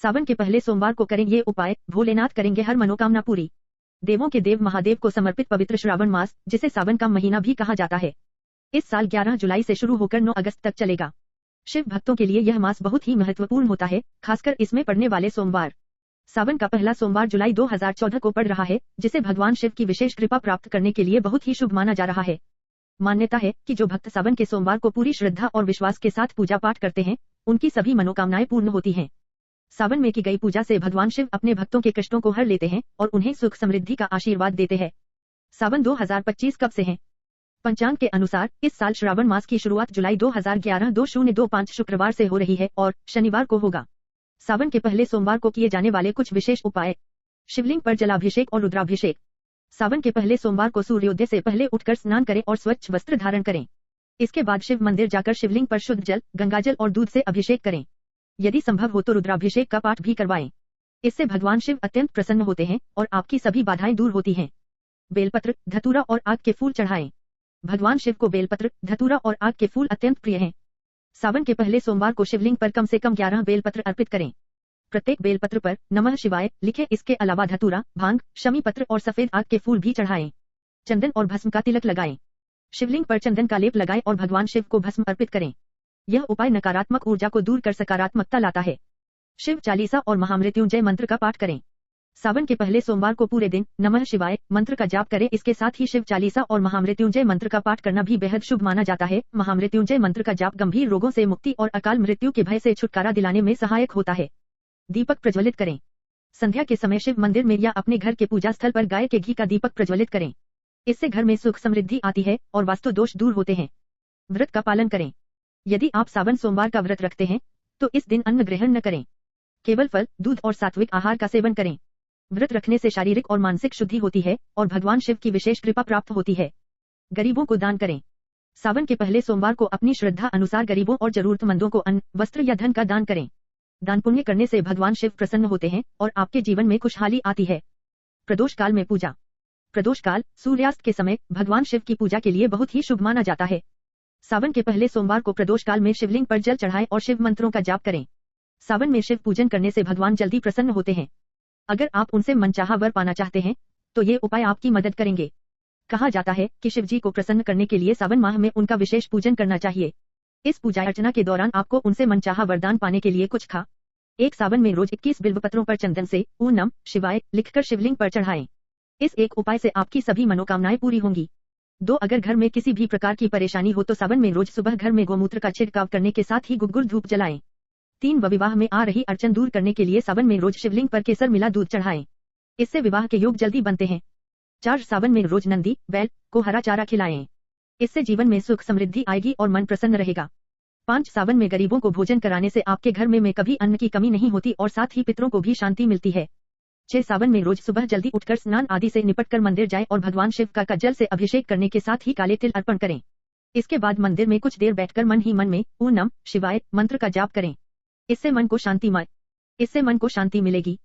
सावन के पहले सोमवार को करें ये उपाय, भोलेनाथ करेंगे हर मनोकामना पूरी। देवों के देव महादेव को समर्पित पवित्र श्रावण मास, जिसे सावन का महीना भी कहा जाता है, इस साल 11 जुलाई से शुरू होकर 9 अगस्त तक चलेगा। शिव भक्तों के लिए यह मास बहुत ही महत्वपूर्ण होता है, खासकर इसमें पड़ने वाले सोमवार। सावन का पहला सोमवार जुलाई 2014 को पड़ रहा है, जिसे भगवान शिव की विशेष कृपा प्राप्त करने के लिए बहुत ही शुभ माना जा रहा है। मान्यता है कि जो भक्त सावन के सोमवार को पूरी श्रद्धा और विश्वास के साथ पूजा पाठ करते हैं, उनकी सभी मनोकामनाएं पूर्ण होती हैं। सावन में की गई पूजा से भगवान शिव अपने भक्तों के कष्टों को हर लेते हैं और उन्हें सुख समृद्धि का आशीर्वाद देते हैं। सावन 2025 कब से है? पंचांग के अनुसार इस साल श्रावण मास की शुरुआत जुलाई 2011 2025 शुक्रवार से हो रही है और शनिवार को होगा। सावन के पहले सोमवार को किए जाने वाले कुछ विशेष उपाय। शिवलिंग पर जलाभिषेक और रुद्राभिषेक। सावन के पहले सोमवार को सूर्योदय से पहले उठकर स्नान करें और स्वच्छ वस्त्र धारण करें। इसके बाद शिव मंदिर जाकर शिवलिंग पर शुद्ध जल, गंगाजल और दूध से अभिषेक करें। यदि संभव हो तो रुद्राभिषेक का पाठ भी करवाएं। इससे भगवान शिव अत्यंत प्रसन्न होते हैं और आपकी सभी बाधाएं दूर होती हैं। बेलपत्र, धतूरा और आग के फूल चढ़ाएं। भगवान शिव को बेलपत्र, धतूरा और आग के फूल अत्यंत प्रिय हैं। सावन के पहले सोमवार को शिवलिंग पर कम से कम 11 बेलपत्र अर्पित करें। प्रत्येक बेलपत्र पर नमः शिवाय लिखें। इसके अलावा धतूरा, भांग, शमी पत्र और सफेद आग के फूल भी चढ़ाएं। चंदन और भस्म का तिलक लगाएं। शिवलिंग पर चंदन का लेप लगाएं और भगवान शिव को भस्म अर्पित करें। यह उपाय नकारात्मक ऊर्जा को दूर कर सकारात्मकता लाता है। शिव चालीसा और महामृत्युंजय मंत्र का पाठ करें। सावन के पहले सोमवार को पूरे दिन नमः शिवाय मंत्र का जाप करें। इसके साथ ही शिव चालीसा और महामृत्युंजय मंत्र का पाठ करना भी बेहद शुभ माना जाता है। महामृत्युंजय मंत्र का जाप गंभीर रोगों से मुक्ति और अकाल मृत्यु के भय से छुटकारा दिलाने में सहायक होता है। दीपक प्रज्वलित करें। संध्या के समय शिव मंदिर में या अपने घर के पूजा स्थल पर गाय के घी का दीपक प्रज्वलित करें। इससे घर में सुख समृद्धि आती है और वास्तु दोष दूर होते हैं। व्रत का पालन करें। यदि आप सावन सोमवार का व्रत रखते हैं तो इस दिन अन्न ग्रहण न करें। केवल फल, दूध और सात्विक आहार का सेवन करें। व्रत रखने से शारीरिक और मानसिक शुद्धि होती है और भगवान शिव की विशेष कृपा प्राप्त होती है। गरीबों को दान करें। सावन के पहले सोमवार को अपनी श्रद्धा अनुसार गरीबों और जरूरतमंदों को अन्न, वस्त्र या धन का दान करें। दान पुण्य करने से भगवान शिव प्रसन्न होते हैं और आपके जीवन में खुशहाली आती है। प्रदोष काल में पूजा। प्रदोष काल सूर्यास्त के समय भगवान शिव की पूजा के लिए बहुत ही शुभ माना जाता है। सावन के पहले सोमवार को प्रदोष काल में शिवलिंग पर जल चढ़ाएं और शिव मंत्रों का जाप करें। सावन में शिव पूजन करने से भगवान जल्दी प्रसन्न होते हैं। अगर आप उनसे मनचाहा वर पाना चाहते हैं तो ये उपाय आपकी मदद करेंगे। कहा जाता है कि शिव जी को प्रसन्न करने के लिए सावन माह में उनका विशेष पूजन करना चाहिए। इस पूजा अर्चना के दौरान आपको उनसे मनचाहा वरदान पाने के लिए कुछ एक सावन में रोज 21 बिल्वपत्रों पर चंदन से ओम नमः शिवाय लिखकर शिवलिंग पर चढ़ाएं। इस एक उपाय से आपकी सभी मनोकामनाएं पूरी होंगी। 2 अगर घर में किसी भी प्रकार की परेशानी हो तो सावन में रोज सुबह घर में गोमूत्र का छिड़काव करने के साथ ही गुग्गुल धूप जलाएं। 3 विवाह में आ रही अड़चन दूर करने के लिए सावन में रोज शिवलिंग पर केसर मिला दूध चढ़ाएं। इससे विवाह के योग जल्दी बनते हैं। 4 सावन में रोज नंदी, बैल को हरा चारा खिलाएं। इससे जीवन में सुख समृद्धि आएगी और मन प्रसन्न रहेगा। 5 सावन में गरीबों को भोजन कराने से आपके घर में कभी अन्न की कमी नहीं होती और साथ ही पितरों को भी शांति मिलती है। 6 सावन में रोज सुबह जल्दी उठकर स्नान आदि से निपटकर मंदिर जाएं और भगवान शिव का जल से अभिषेक करने के साथ ही काले तिल अर्पण करें। इसके बाद मंदिर में कुछ देर बैठकर मन ही मन में ओम नमः शिवाय मंत्र का जाप करें। इससे मन को शांति मिलेगी।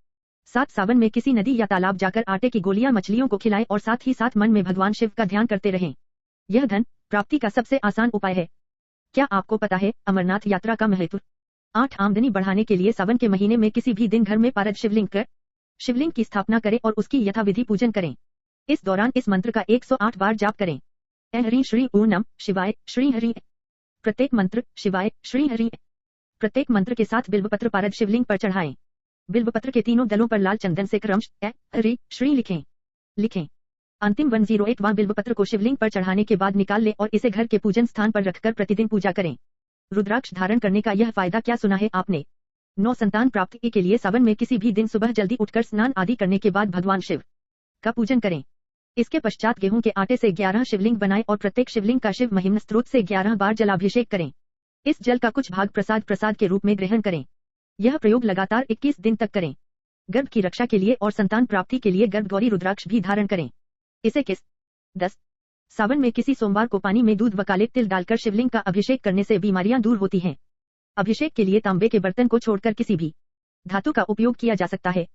7 सावन में किसी नदी या तालाब जाकर आटे की गोलियां मछलियों को खिलाएं और साथ ही साथ मन में भगवान शिव का ध्यान करते रहें। यह धन प्राप्ति का सबसे आसान उपाय है। क्या आपको पता है अमरनाथ यात्रा का महत्व? 8 आमदनी बढ़ाने के लिए सावन के महीने में किसी भी दिन घर में पारद शिवलिंग की स्थापना करें और उसकी यथाविधि पूजन करें। इस दौरान इस मंत्र का 108 बार जाप करें। हरि श्री ओम नमः शिवाय श्री हरि। प्रत्येक मंत्र शिवाय श्री हरि। प्रत्येक मंत्र के साथ बिल्वपत्र पारद शिवलिंग पर चढ़ाएं। बिल्वपत्र के तीनों दलों पर लाल चंदन से क्रमशः हरि श्री लिखें। अंतिम 108वां बिल्वपत्र को शिवलिंग पर चढ़ाने के बाद निकाल लें और इसे घर के पूजन स्थान पर रखकर प्रतिदिन पूजा करें। रुद्राक्ष धारण करने का यह फायदा क्या सुना है आपने? 9 संतान प्राप्ति के लिए सावन में किसी भी दिन सुबह जल्दी उठकर स्नान आदि करने के बाद भगवान शिव का पूजन करें। इसके पश्चात गेहूं के आटे से 11 शिवलिंग बनाएं और प्रत्येक शिवलिंग का शिव महिमा स्त्रोत से 11 बार जलाभिषेक करें। इस जल का कुछ भाग प्रसाद के रूप में ग्रहण करें। यह प्रयोग लगातार 21 दिन तक करें। गर्भ की रक्षा के लिए और संतान प्राप्ति के लिए गर्भगौरी रुद्राक्ष भी धारण करें। इसे 10 सावन में किसी सोमवार को पानी में दूध व काले तिल डालकर शिवलिंग का अभिषेक करने से बीमारियां दूर होती हैं। अभिषेक के लिए तांबे के बर्तन को छोड़कर किसी भी धातु का उपयोग किया जा सकता है।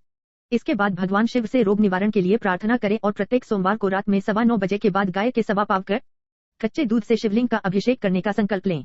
इसके बाद भगवान शिव से रोग निवारण के लिए प्रार्थना करें और प्रत्येक सोमवार को रात में 9:15 बजे के बाद गाय के सवा पाव कर कच्चे दूध से शिवलिंग का अभिषेक करने का संकल्प लें।